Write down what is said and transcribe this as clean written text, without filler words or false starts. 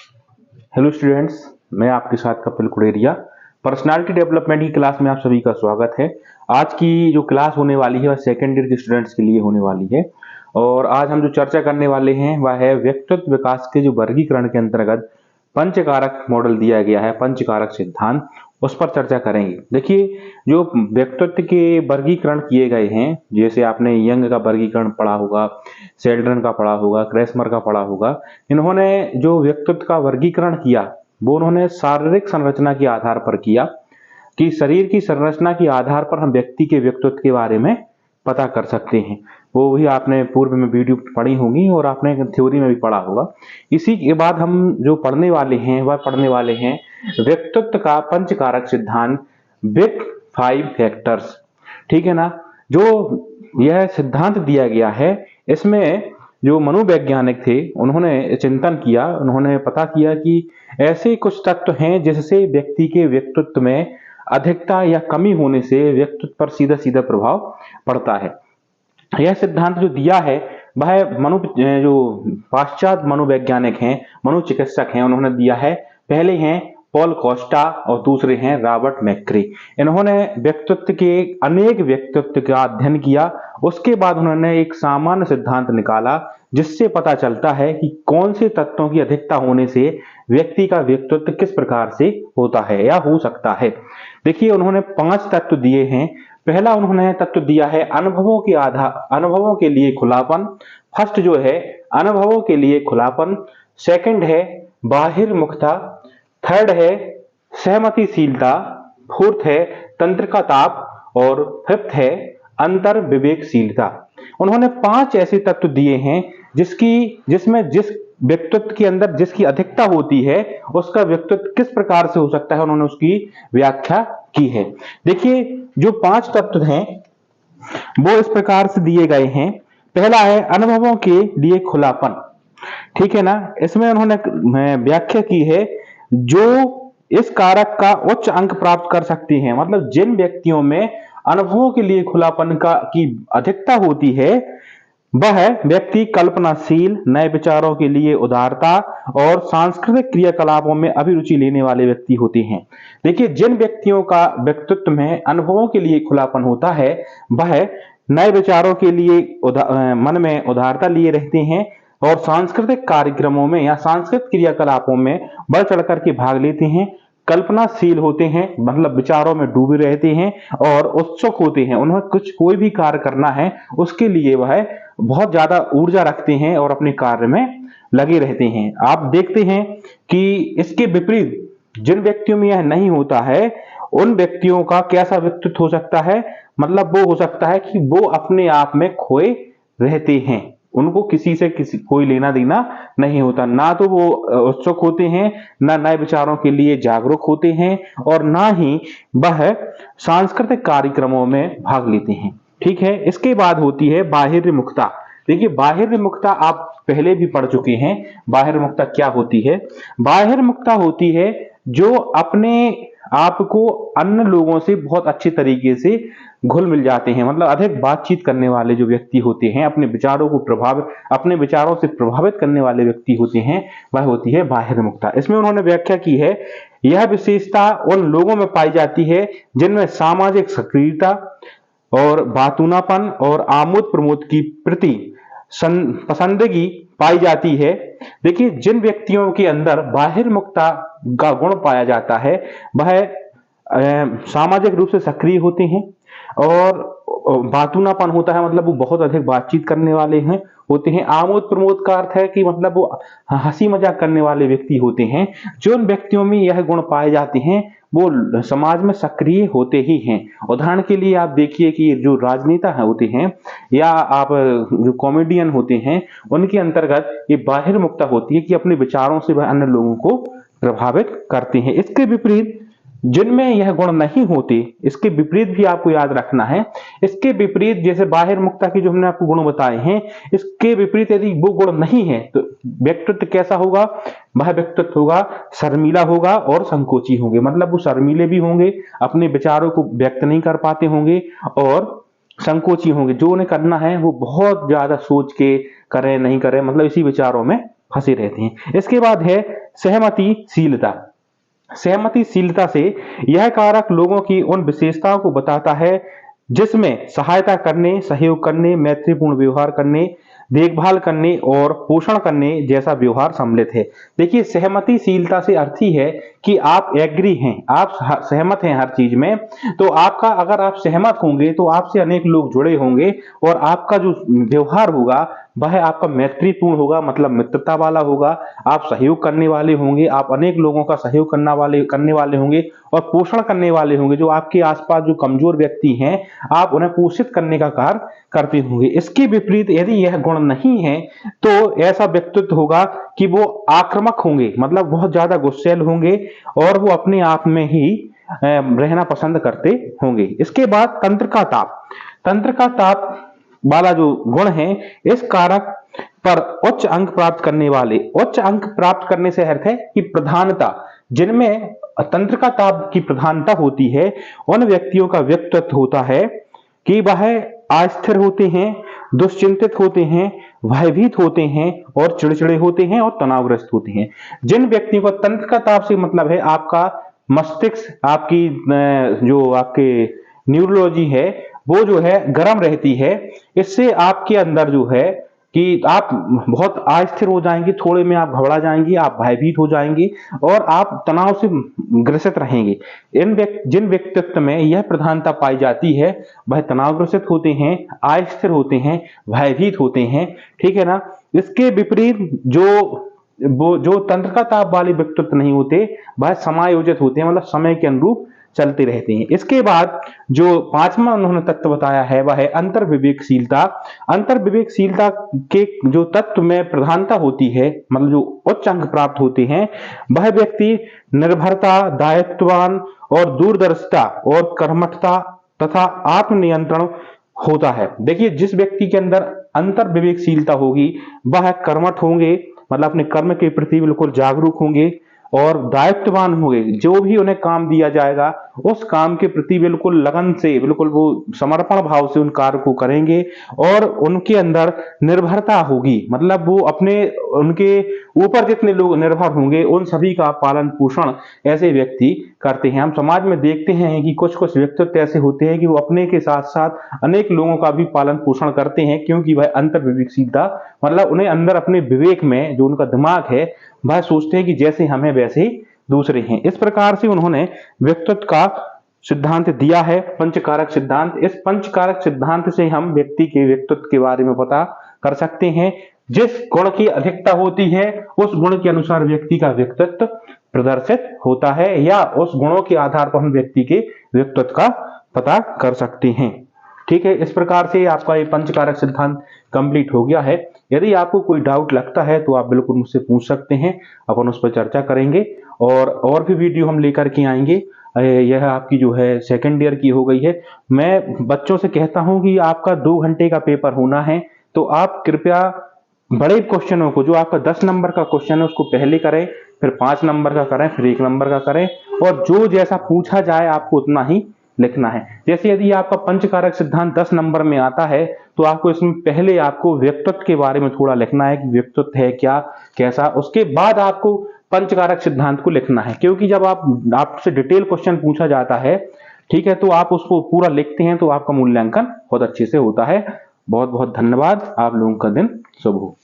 Hello students, मैं आपके साथ कपिल कुड़ेरिया। पर्सनालिटी डेवलपमेंट की क्लास में आप सभी का स्वागत है। आज की जो क्लास होने वाली है वह सेकेंड ईयर के स्टूडेंट्स के लिए होने वाली है और आज हम जो चर्चा करने वाले हैं वह है व्यक्तित्व विकास के जो वर्गीकरण के अंतर्गत पंचकारक मॉडल दिया गया है, पंचकारक सिद्धांत, उस पर चर्चा करेंगे। देखिए, जो व्यक्तित्व के वर्गीकरण किए गए हैं, जैसे आपने यंग का वर्गीकरण पढ़ा होगा, सेल्डन का पढ़ा होगा, क्रेसमर का पढ़ा होगा। इन्होंने जो व्यक्तित्व का वर्गीकरण किया वो उन्होंने शारीरिक संरचना के आधार पर किया कि शरीर की संरचना के आधार पर हम व्यक्ति के व्यक्तित्व के बारे में पता कर सकते हैं। वो भी आपने पूर्व में वीडियो पढ़ी होगी और आपने थ्योरी में भी पढ़ा होगा। इसी के बाद हम जो पढ़ने वाले हैं वह पढ़ने वाले हैं व्यक्तित्व का पंचकारक सिद्धांत, बिग 5 फैक्टर्स। ठीक है ना। जो यह सिद्धांत दिया गया है इसमें जो मनोवैज्ञानिक थे उन्होंने चिंतन किया, उन्होंने पता किया कि ऐसे कुछ तत्व हैं जिससे व्यक्ति के व्यक्तित्व में अधिकता या कमी होने से व्यक्तित्व पर सीधा सीधा प्रभाव पड़ता है। यह सिद्धांत जो दिया है वह जो पाश्चात्य मनोवैज्ञानिक हैं, मनोचिकित्सक हैं, उन्होंने दिया है। पहले हैं पॉल कोस्टा और दूसरे हैं रॉबर्ट मैक्री। इन्होंने व्यक्तित्व के अनेक व्यक्तित्व का अध्ययन किया, उसके बाद उन्होंने एक सामान्य सिद्धांत निकाला जिससे पता चलता है कि कौन से तत्वों की अधिकता होने से व्यक्ति का व्यक्तित्व किस प्रकार से होता है या हो सकता है। देखिए, उन्होंने 5 तत्व दिए हैं। पहला उन्होंने तत्व दिया है अनुभवों के लिए खुलापन। फर्स्ट जो है अनुभवों के लिए खुलापन, सेकंड है बाहिर्मुखता, थर्ड है सहमतिशीलता, फोर्थ है तंत्रिका ताप और फिफ्थ है अंतर विवेकशीलता। उन्होंने 5 ऐसे तत्व दिए हैं जिसमें जिस व्यक्तित्व के अंदर जिसकी अधिकता होती है उसका व्यक्तित्व किस प्रकार से हो सकता है, उन्होंने उसकी व्याख्या की है। देखिए, जो 5 तत्व हैं वो इस प्रकार से दिए गए हैं। पहला है अनुभवों के लिए खुलापन। ठीक है ना। इसमें उन्होंने व्याख्या की है जो इस कारक का उच्च अंक प्राप्त कर सकते हैं, मतलब जिन व्यक्तियों में अनुभवों के लिए खुलापन की अधिकता होती है वह व्यक्ति कल्पनाशील, नए विचारों के लिए उदारता और सांस्कृतिक क्रियाकलापों में अभिरुचि लेने वाले व्यक्ति होते हैं। देखिए, जिन व्यक्तियों का व्यक्तित्व में अनुभवों के लिए खुलापन होता है वह नए विचारों के लिए मन में उदारता लिए रहते हैं और सांस्कृतिक कार्यक्रमों में या सांस्कृतिक क्रियाकलापों में बढ़ चढ़कर के भाग लेते हैं, कल्पनाशील होते हैं, मतलब विचारों में डूबे रहते हैं और उत्सुक होते हैं। उन्हें कोई भी कार्य करना है उसके लिए वह बहुत ज्यादा ऊर्जा रखते हैं और अपने कार्य में लगे रहते हैं। आप देखते हैं कि इसके विपरीत जिन व्यक्तियों में यह नहीं होता है उन व्यक्तियों का कैसा व्यक्तित्व हो सकता है, मतलब वो हो सकता है कि वो अपने आप में खोए रहते हैं, उनको किसी से कोई लेना देना नहीं होता, ना तो वो उत्सुक होते हैं, ना नए विचारों के लिए जागरूक होते हैं और ना ही वह सांस्कृतिक कार्यक्रमों में भाग लेते हैं। ठीक है। इसके बाद होती है बाहिर्मुखता। देखिए, बाहिर्मुखता आप पहले भी पढ़ चुके हैं। बाहिर्मुखता क्या होती है? बाहिर्मुखता होती है जो अपने आप को अन्य लोगों से बहुत अच्छे तरीके से घुल मिल जाते हैं, मतलब अधिक बातचीत करने वाले जो व्यक्ति होते हैं, अपने विचारों से प्रभावित करने वाले व्यक्ति होते हैं, वह होती है बाहिर्मुखता। इसमें उन्होंने व्याख्या की है यह विशेषता उन लोगों में पाई जाती है जिनमें सामाजिक सक्रियता और बातूनापन और आमोद प्रमोद की प्रति पसंदगी पाई जाती है। देखिए, जिन व्यक्तियों के अंदर बाहिर्मुखता का गुण पाया जाता है वह सामाजिक रूप से सक्रिय होते हैं और बातूनापन होता है, मतलब वो बहुत अधिक बातचीत करने वाले होते हैं। आमोद प्रमोद का अर्थ है कि मतलब वो हंसी मजाक करने वाले व्यक्ति होते हैं। जिन व्यक्तियों में यह गुण पाए जाते हैं वो समाज में सक्रिय होते ही हैं। उदाहरण के लिए आप देखिए कि जो राजनेता होते हैं या आप जो कॉमेडियन होते हैं उनके अंतर्गत ये बाहिर्मुखता होती है कि अपने विचारों से वह अन्य लोगों को प्रभावित करते हैं। इसके विपरीत जिनमें यह गुण नहीं होते, इसके विपरीत भी आपको याद रखना है। इसके विपरीत जैसे बाहिर्मुखता के जो हमने आपको गुण बताए हैं, इसके विपरीत यदि वो गुण नहीं है तो व्यक्तित्व कैसा होगा? वह व्यक्तित्व होगा शर्मीला होगा और संकोची होंगे, मतलब वो शर्मीले भी होंगे, अपने विचारों को व्यक्त नहीं कर पाते होंगे और संकोची होंगे। जो उन्हें करना है वो बहुत ज्यादा सोच के करें नहीं करें, मतलब इसी विचारों में फंसे रहते हैं। इसके बाद है सहमतिशीलता। सहमतिशीलता से यह कारक लोगों की उन विशेषताओं को बताता है जिसमें सहायता करने, सहयोग करने, मैत्रीपूर्ण व्यवहार करने, देखभाल करने और पोषण करने जैसा व्यवहार सम्मिलित है। देखिए, सहमतिशीलता से अर्थ ही है कि आप एग्री हैं, आप सहमत हैं हर चीज में। तो आपका, अगर आप सहमत होंगे तो आपसे अनेक लोग जुड़े होंगे और आपका जो व्यवहार होगा वह आपका मैत्रीपूर्ण होगा, मतलब मित्रता वाला होगा। आप सहयोग करने वाले होंगे, आप अनेक लोगों का सहयोग करने वाले होंगे और पोषण करने वाले होंगे। जो आपके आसपास जो कमजोर व्यक्ति हैं, आप उन्हें पोषित करने का कार्य करते होंगे। इसके विपरीत यदि यह गुण नहीं है तो ऐसा व्यक्तित्व होगा कि वो आक्रामक होंगे, मतलब बहुत ज्यादा गुस्सैल होंगे और वो अपने आप में ही रहना पसंद करते होंगे। इसके बाद तंत्र का ताप। तंत्र का ताप वाला जो गुण है, इस कारक पर उच्च अंक प्राप्त करने वाले, उच्च अंक प्राप्त करने से अर्थ है कि प्रधानता, जिनमें तंत्र का ताप की प्रधानता होती है, उन व्यक्तियों का व्यक्तित्व होता है कि वह अस्थिर होते हैं, दुश्चिंतित होते हैं, भयभीत होते हैं और चिड़चिड़े होते हैं और तनावग्रस्त होते हैं। जिन व्यक्तियों का तंत्र का ताप से मतलब है आपका मस्तिष्क, आपकी जो आपके न्यूरोलॉजी है वो जो है गर्म रहती है। इससे आपके अंदर जो है कि आप बहुत अस्थिर हो जाएंगे, थोड़े में आप घबरा जाएंगी, आप भयभीत हो जाएंगी और आप तनाव से ग्रसित रहेंगे। जिन व्यक्तित्व में यह प्रधानता पाई जाती है वह तनावग्रसित होते हैं, अस्थिर होते हैं, भयभीत होते हैं, ठीक है ना। इसके विपरीत जो तंत्र का ताप वाले व्यक्तित्व नहीं होते वह समायोजित होते हैं, मतलब समय के अनुरूप चलते रहते हैं। इसके बाद जो पांचवा उन्होंने तत्व बताया है वह है अंतर विवेकशीलता। अंतर विवेकशीलता के जो तत्व में प्रधानता होती है, मतलब जो उच्च अंक प्राप्त होते हैं, वह व्यक्ति निर्भरता, दायित्ववान और दूरदर्शिता और कर्मठता तथा आत्मनियंत्रण होता है। देखिए, जिस व्यक्ति के अंदर अंतर विवेकशीलता होगी वह कर्मठ होंगे, मतलब अपने कर्म के प्रति बिल्कुल जागरूक होंगे और दायित्ववान होंगे। जो भी उन्हें काम दिया जाएगा उस काम के प्रति बिल्कुल लगन से, बिल्कुल वो समर्पण भाव से उन कार्य को करेंगे और उनके अंदर निर्भरता होगी, मतलब वो अपने, उनके ऊपर जितने लोग निर्भर होंगे उन सभी का पालन पोषण ऐसे व्यक्ति करते हैं। हम समाज में देखते हैं कि कुछ कुछ व्यक्तित्व ऐसे होते हैं कि वो अपने के साथ साथ अनेक लोगों का भी पालन पोषण करते हैं, क्योंकि वह अंतर विवेकशीलता, मतलब उन्हें अंदर अपने विवेक में जो उनका दिमाग है वह सोचते हैं कि जैसे हमें वैसे ही दूसरे हैं। इस प्रकार से उन्होंने व्यक्तित्व का सिद्धांत दिया है, पंचकारक सिद्धांत। इस पंचकारक सिद्धांत से हम व्यक्ति के व्यक्तित्व के बारे में पता कर सकते हैं। जिस गुण की अधिकता होती है उस गुण के अनुसार व्यक्ति का व्यक्तित्व प्रदर्शित होता है, या उस गुणों के आधार पर हम व्यक्ति के व्यक्तित्व का पता कर सकते हैं। ठीक है, इस प्रकार से आपका ये पंचकारक सिद्धांत कंप्लीट हो गया है। यदि आपको कोई डाउट लगता है तो आप बिल्कुल मुझसे पूछ सकते हैं, अपन उस पर चर्चा करेंगे और भी वीडियो हम लेकर के आएंगे। यह आपकी जो है सेकेंड ईयर की हो गई है। मैं बच्चों से कहता हूं कि आपका 2 घंटे का पेपर होना है, तो आप कृपया बड़े क्वेश्चनों को, जो आपका 10 नंबर का क्वेश्चन है उसको पहले करें, फिर 5 नंबर का करें, फिर 1 नंबर का करें, और जो जैसा पूछा जाए आपको उतना ही लिखना है। जैसे यदि आपका पंचकारक सिद्धांत 10 नंबर में आता है तो आपको इसमें पहले आपको व्यक्तित्व के बारे में थोड़ा लिखना है कि व्यक्तित्व है क्या, कैसा, उसके बाद आपको पंचकारक सिद्धांत को लिखना है। क्योंकि जब आपसे डिटेल क्वेश्चन पूछा जाता है, ठीक है, तो आप उसको पूरा लिखते हैं तो आपका मूल्यांकन बहुत अच्छे से होता है। बहुत बहुत धन्यवाद। आप लोगों का दिन शुभ हो।